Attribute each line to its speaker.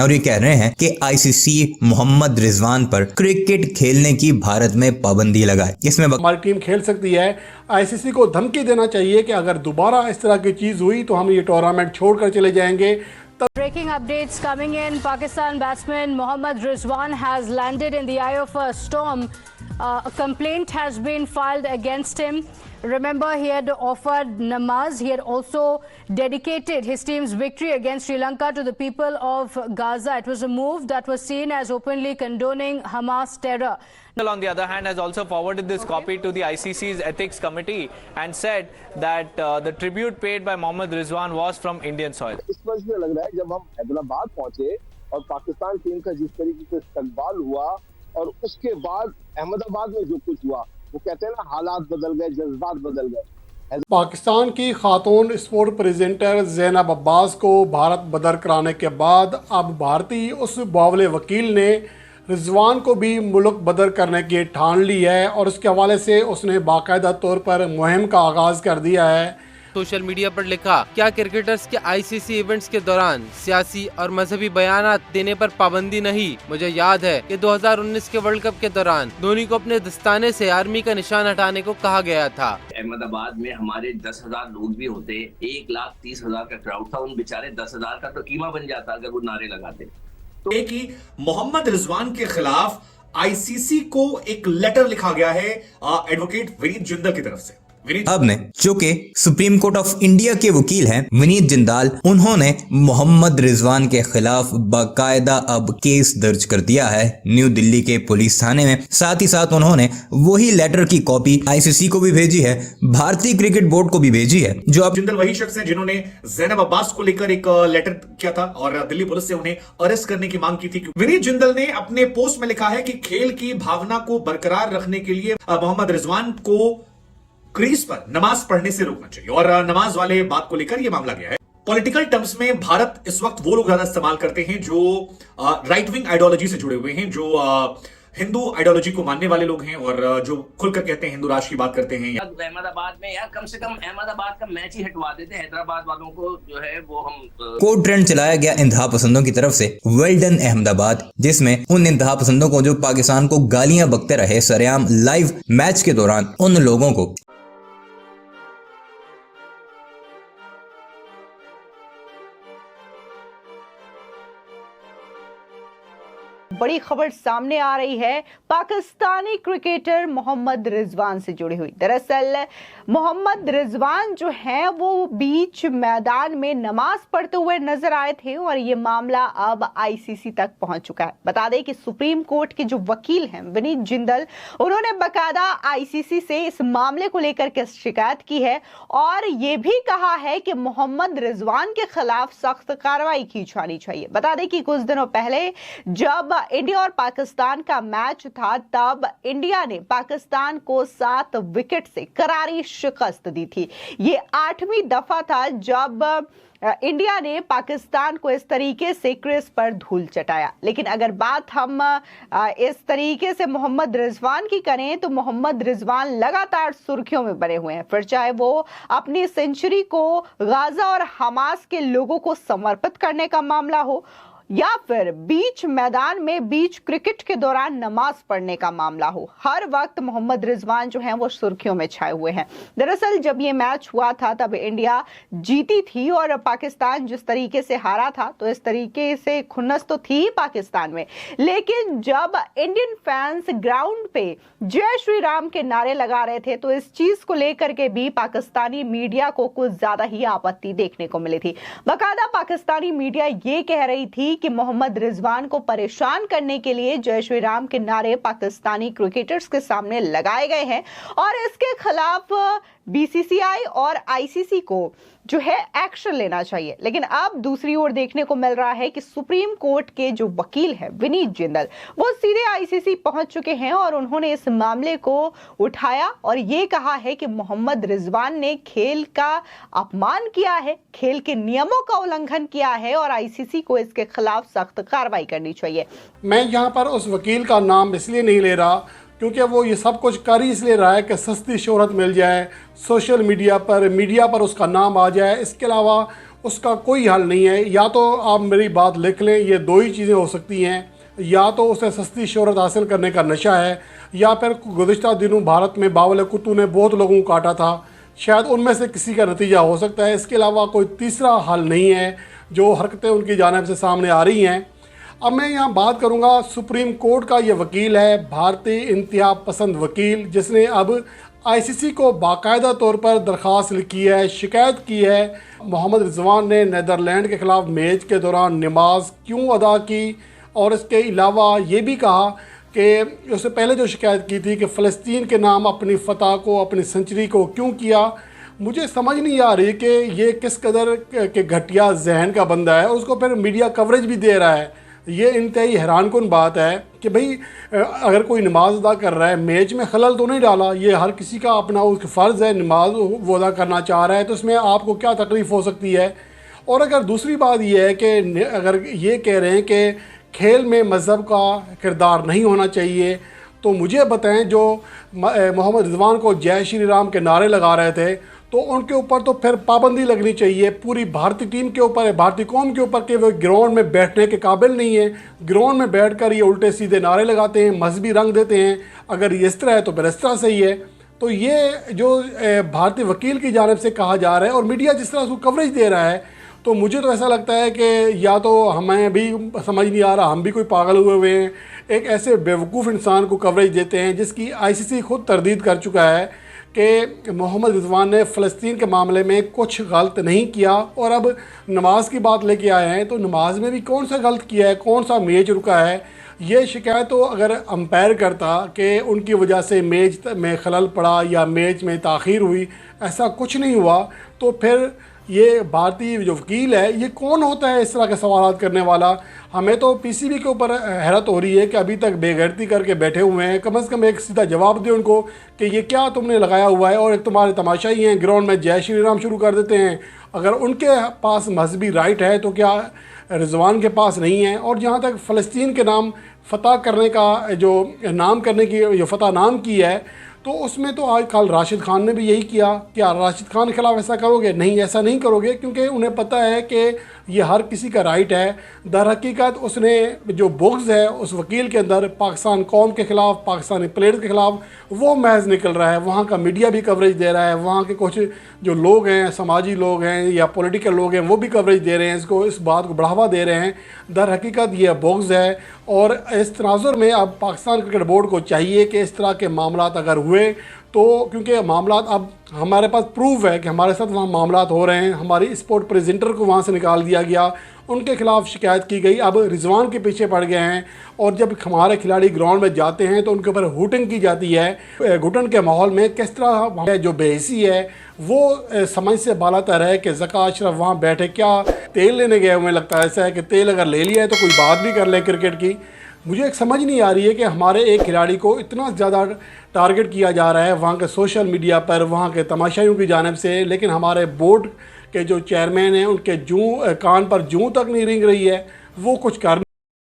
Speaker 1: और ये कह रहे हैं कि आईसीसी मोहम्मद रिजवान पर क्रिकेट खेलने की भारत में पाबंदी लगाए। इसमें
Speaker 2: हमारी टीम खेल सकती है। आईसीसी को धमकी देना चाहिए कि अगर दोबारा इस तरह की चीज हुई तो हम ये टूर्नामेंट छोड़कर चले जाएंगे।
Speaker 3: Breaking updates coming in. Pakistan batsman Mohammad Rizwan has landed in the eye of a storm. A complaint has been filed against him. Remember, he had offered namaz. He had also dedicated his team's victory against Sri Lanka to the people of Gaza. It was a move that was seen as openly condoning Hamas terror.
Speaker 4: On the other hand, has also forwarded this copy to the ICC's ethics committee and said that the tribute paid by Mohammad Rizwan was from Indian soil.
Speaker 5: इस वजह से लग रहा है जब हम हैदराबाद पहुंचे और पाकिस्तान टीम का जिस तरीके से इस्तकबाल हुआ और उसके बाद अहमदाबाद में जो कुछ हुआ, वो कहते हैं ना, हालात बदल गए, जज्बात बदल गए।
Speaker 2: पाकिस्तान की खातून स्पोर्ट प्रेजेंटर ज़ैनब अब्बास को भारत बदर कराने के बाद अब भारतीय उस बावले वकील ने रिजवान को भी मुल्क बदर करने की ठान ली है और उसके हवाले से उसने बाकायदा तौर पर मुहिम का आगाज कर दिया है।
Speaker 6: सोशल मीडिया पर लिखा, क्या क्रिकेटर्स के आईसीसी इवेंट्स के दौरान सियासी और मजहबी बयानात देने पर पाबंदी नहीं? मुझे याद है कि 2019 के वर्ल्ड कप के दौरान धोनी को अपने दस्ताने से आर्मी का निशान हटाने को कहा गया था।
Speaker 7: अहमदाबाद में हमारे 10,000 लोग भी होते, 1,30,000 का क्राउड था, उन बेचारे 10,000 का तो कीमा बन जाता अगर वो नारे लगाते।
Speaker 8: तो कि मोहम्मद रिजवान के खिलाफ आईसीसी को एक लेटर लिखा गया है एडवोकेट विनीत जिंदल की तरफ से।
Speaker 1: अब ने जो कि सुप्रीम कोर्ट ऑफ इंडिया के वकील हैं विनीत जिंदाल, उन्होंने मोहम्मद रिजवान के खिलाफ बाकायदा अब केस दर्ज कर दिया है न्यू दिल्ली के पुलिस थाने में। साथ ही साथ उन्होंने वही लेटर की कॉपी आईसीसी को भी भेजी है, भारतीय क्रिकेट बोर्ड को भी भेजी है। जो अब
Speaker 8: जिंदल वही शख्स हैं जिन्होंने ज़ैनब अब्बास को लेकर एक लेटर किया था और दिल्ली पुलिस से उन्हें अरेस्ट करने की मांग की थी। विनीत जिंदल ने अपने पोस्ट में लिखा है कि खेल की भावना को बरकरार रखने के लिए मोहम्मद रिजवान को क्रीज पर नमाज पढ़ने से रोकना चाहिए और नमाज वाले बात को लेकर यह मामला गया है। पॉलिटिकल टर्म्स में भारत इस वक्त वो लोग ज्यादा इस्तेमाल करते हैं जो राइट विंग आइडियोलॉजी से जुड़े हुए हैं, जो हिंदू आइडियोलॉजी को मानने वाले लोग हैं और जो खुलकर कहते हैं हिंदू राष्ट्र की बात करते हैं।
Speaker 7: अहमदाबाद में यार कम से कम अहमदाबाद का मैच ही हटवा देते, हैदराबाद वालों को जो है वो हम
Speaker 1: कोड ट्रेंड चलाया गया इंतहा पसंदों की तरफ से, वेल डन अहमदाबाद, जिसमें उन इंतहा पसंदों को जो पाकिस्तान को गालियां बकते रहे सरेआम लाइव मैच के दौरान, उन लोगों को
Speaker 9: बड़ी खबर सामने आ रही है पाकिस्तानी क्रिकेटर मोहम्मद रिजवान से जुड़ी हुई। दरअसल मोहम्मद रिजवान जो है वो बीच मैदान में नमाज पढ़ते हुए नजर आए थे और ये मामला अब आईसीसी तक पहुंच चुका है। बता दें कि सुप्रीम कोर्ट के जो वकील हैं विनीत जिंदल, उन्होंने बकायदा आईसीसी से इस मामले को लेकर के शिकायत की है और ये भी कहा है कि मोहम्मद रिजवान के खिलाफ सख्त कार्रवाई की जानी चाहिए। बता दें कि कुछ दिनों पहले जब इंडिया और पाकिस्तान का मैच था, तब इंडिया ने पाकिस्तान को 7 विकेट से करारी शिकस्त दी थी। ये 8वीं दफा था जब इंडिया ने पाकिस्तान को इस तरीके से क्रीज पर धूल चटाया। लेकिन अगर बात हम इस तरीके से मोहम्मद रिजवान की करें तो मोहम्मद रिजवान लगातार सुर्खियों में बने हुए हैं, फिर चाहे वो अपनी सेंचुरी को गाजा और हमास के लोगों को समर्पित करने का मामला हो या फिर बीच मैदान में बीच क्रिकेट के दौरान नमाज पढ़ने का मामला हो। हर वक्त मोहम्मद रिजवान जो हैं वो सुर्खियों में छाए हुए हैं। दरअसल जब ये मैच हुआ था तब इंडिया जीती थी और पाकिस्तान जिस तरीके से हारा था, तो इस तरीके से खुन्नस तो थी ही पाकिस्तान में। लेकिन जब इंडियन फैंस ग्राउंड पे जय श्री राम के नारे लगा रहे थे तो इस चीज को लेकर के भी पाकिस्तानी मीडिया को कुछ ज्यादा ही आपत्ति देखने को मिली थी। बाकायदा पाकिस्तानी मीडिया ये कह रही थी कि मोहम्मद रिजवान को परेशान करने के लिए जय श्री राम के नारे पाकिस्तानी क्रिकेटर्स के सामने लगाए गए हैं और इसके खिलाफ बीसीसीआई और आईसीसी को जो है एक्शन लेना चाहिए। लेकिन अब दूसरी ओर देखने को मिल रहा है कि सुप्रीम कोर्ट के जो वकील है विनीत जिंदल, वो सीधे आईसीसी पहुंच चुके हैं और उन्होंने इस मामले को उठाया और ये कहा है कि मोहम्मद रिजवान ने खेल का अपमान किया है, खेल के नियमों का उल्लंघन किया है और आईसीसी को इसके खिलाफ सख्त कार्रवाई करनी चाहिए।
Speaker 2: मैं यहाँ पर उस वकील का नाम इसलिए नहीं ले रहा क्योंकि वो ये सब कुछ कर ही इसलिए रहा है कि सस्ती शोहरत मिल जाए, सोशल मीडिया पर उसका नाम आ जाए। इसके अलावा उसका कोई हल नहीं है। या तो आप मेरी बात लिख लें, ये दो ही चीज़ें हो सकती हैं, या तो उसे सस्ती शोहरत हासिल करने का नशा है, या फिर गुज़िश्ता दिनों भारत में बावले कुत्तू ने बहुत लोगों को काटा था, शायद उनमें से किसी का नतीजा हो सकता है। इसके अलावा कोई तीसरा हल नहीं है जो हरकतें उनकी जानिब से सामने आ रही हैं। अब मैं यहाँ बात करूँगा, सुप्रीम कोर्ट का ये वकील है, भारतीय इंतहा पसंद वकील, जिसने अब आईसीसी को बाकायदा तौर पर दरख्वास्त लिखी है, शिकायत की है मोहम्मद रिजवान ने नीदरलैंड के ख़िलाफ़ मैच के दौरान नमाज क्यों अदा की, और इसके अलावा ये भी कहा कि उससे पहले जो शिकायत की थी कि फ़लस्तीन के नाम अपनी फ़तह को, अपनी सेंचुरी को क्यों किया। मुझे समझ नहीं आ रही कि ये किस कदर के घटिया जहन का बंदा है और उसको फिर मीडिया कवरेज भी दे रहा है। ये इंतहाई हैरानकुन बात है कि भाई अगर कोई नमाज अदा कर रहा है, मैच में खलल तो नहीं डाला, ये हर किसी का अपना उसका फ़र्ज़ है, नमाज वो अदा करना चाह रहा है, तो इसमें आपको क्या तकलीफ़ हो सकती है। और अगर दूसरी बात ये है कि अगर ये कह रहे हैं कि खेल में मज़हब का किरदार नहीं होना चाहिए, तो मुझे बताएं जो मोहम्मद रिजवान को जय श्री राम के नारे लगा रहे थे, तो उनके ऊपर तो फिर पाबंदी लगनी चाहिए, पूरी भारतीय टीम के ऊपर है, भारतीय कौम के ऊपर, कि वो ग्राउंड में बैठने के काबिल नहीं है। ग्राउंड में बैठकर ये उल्टे सीधे नारे लगाते हैं, मजहबी रंग देते हैं। अगर ये इस तरह है तो फिर इस तरह सही है। तो ये जो भारतीय वकील की जानिब से कहा जा रहा है और मीडिया जिस तरह उसको कवरेज दे रहा है, तो मुझे तो ऐसा लगता है कि या तो हमें भी समझ नहीं आ रहा, हम भी कोई पागल हुए हैं, एक ऐसे बेवकूफ़ इंसान को कवरेज देते हैं जिसकी आईसीसी खुद तरदीद कर चुका है कि मोहम्मद रिजवान ने फ़लस्तीन के मामले में कुछ गलत नहीं किया। और अब नमाज की बात लेके आए हैं, तो नमाज में भी कौन सा गलत किया है, कौन सा मैच रुका है। ये शिकायत तो अगर अंपायर करता कि उनकी वजह से मैच में खलल पड़ा या मैच में ताख़ीर हुई, ऐसा कुछ नहीं हुआ, तो फिर ये भारतीय जो वकील है ये कौन होता है इस तरह के सवाल करने वाला। हमें तो पीसीबी के ऊपर हैरत हो रही है कि अभी तक बेगैरती करके बैठे हुए हैं। कम से कम एक सीधा जवाब दे उनको कि ये क्या तुमने लगाया हुआ है, और एक तुम्हारे तमाशा ही हैं, ग्राउंड में जय श्री राम शुरू कर देते हैं। अगर उनके पास मजहबी राइट है तो क्या रिजवान के पास नहीं है। और जहाँ तक फ़लस्तीन के नाम फ़तह करने का जो नाम करने की जो फ़तह नाम की है, तो उसमें तो आज कल राशिद खान ने भी यही किया। क्या राशिद खान के ख़िलाफ़ ऐसा करोगे? नहीं, ऐसा नहीं करोगे, क्योंकि उन्हें पता है कि ये हर किसी का राइट है। दर हकीकत उसने जो बुग़्ज़ है उस वकील के अंदर पाकिस्तान कौम के ख़िलाफ़, पाकिस्तानी प्लेयर्स के ख़िलाफ़, वो महज निकल रहा है। वहाँ का मीडिया भी कवरेज दे रहा है, वहाँ के कुछ जो लोग हैं, समाजी लोग हैं या पॉलिटिकल लोग हैं, वो भी कवरेज दे रहे हैं, इसको, इस बात को बढ़ावा दे रहे हैं। दर हकीकत ये बुग़्ज़ है। और इस तनाजुर में अब पाकिस्तान क्रिकेट बोर्ड को चाहिए कि इस तरह के मामलात अगर हुए तो, क्योंकि मामलात अब हमारे पास प्रूफ है कि हमारे साथ वहाँ मामलात हो रहे हैं, हमारी स्पोर्ट प्रेजेंटर को वहाँ से निकाल दिया गया, उनके खिलाफ शिकायत की गई, अब रिजवान के पीछे पड़ गए हैं। और जब हमारे खिलाड़ी ग्राउंड में जाते हैं तो उनके ऊपर हुटिंग की जाती है। घुटन के माहौल में किस तरह जो बेहसी है वो समझ से बालातर है कि ज़का अशरफ वहाँ बैठे क्या तेल लेने गए हुए, लगता है ऐसा है कि तेल अगर ले लिया है तो कोई बात भी कर ले क्रिकेट की। मुझे एक समझ नहीं आ रही है कि हमारे एक खिलाड़ी को इतना ज़्यादा टारगेट किया जा रहा है वहाँ के सोशल मीडिया पर, वहाँ के तमाशाइयों की जानिब से, लेकिन हमारे बोर्ड के जो चेयरमैन हैं उनके कान पर जूं तक नहीं रेंग रही है, वो कुछ कर